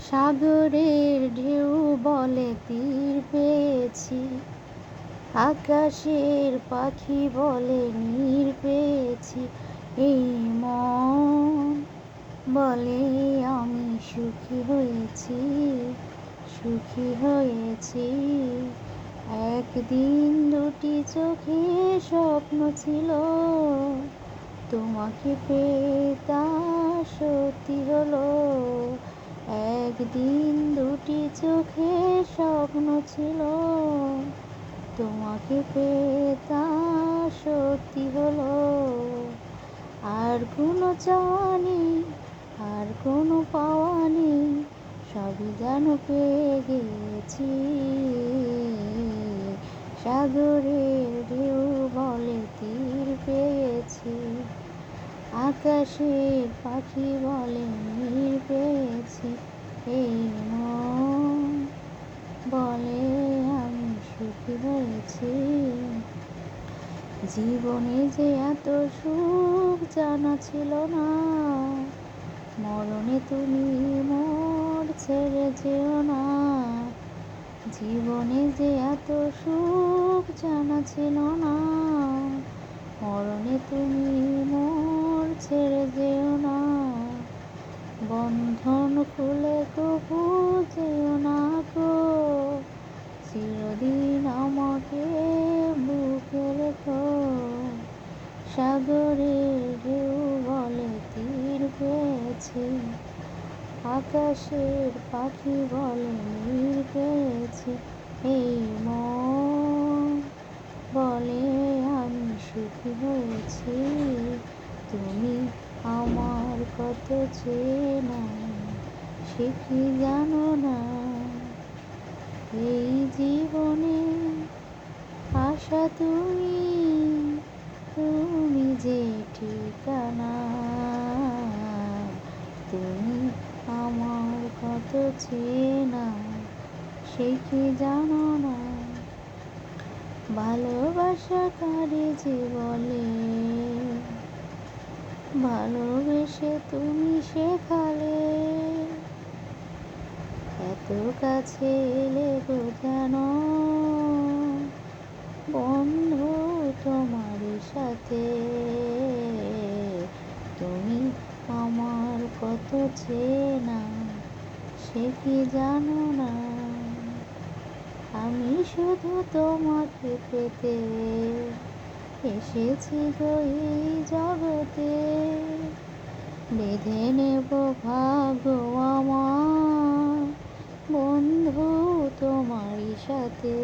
সাগরের ঢেউ বলে তীর পেয়েছি, আকাশের পাখি বলে নীড় পেয়েছি। এই মন বলে আমি সুখী হয়েছি, সুখী হয়েছি। একদিন দুটি চোখে স্বপ্ন ছিল, তোমাকে পেয়ে তা সত্যি হলো। একদিন দুটি চোখে স্বপ্ন ছিল, তোমাকে পেয়ে তা সত্যি হলো। আর কোনো চাওয়া নেই, আর কোনো পাওয়া নেই, সবই যেন পেয়ে গেছি। সাগরের ঢেউ বলে তীর পেয়েছি, আকাশের পাখি বলে নীড় পেয়েছি। এই মন বলে আমি সুখী হয়েছি। জীবনে যে এত সুখ জানা ছিল না, মরণে তুমি মোর ছেড়ে যেও না। জীবনে যে এত সুখ জানা ছিল না, মরণে তুমি মোর ছেড়ে যেও না। বন্ধন খুলে কবু যেও না গো, চিরদিন আমাকে বুকে রেখো। সাগরের ঢেউ বলে তীর পেয়েছি, আকাশের পাখি বলে নীড় পেয়েছি। এই মন বলে আমি সুখী হয়েছি। তুমি আমার কত চেনা, সে কি জানো না। এই জীবনে আশা তুমি, তুমি যে ঠিকানা। তুমি আমার কত চেনা, সে কি জানো না। ভালোবাসা কারে যে বলে, ভালোবেসে তুমি শেখালে। এত কাছে এলে গো জানো, বন্ধু তোমার সাথে। তুমি আমার কত চেনা, সে কি জানো না। আমি শুধু তোমাকে পেতে এসেছি গো এই জগতে। বেঁধে নেব ভাগ্য আমার, বন্ধু তোমারই সাথে।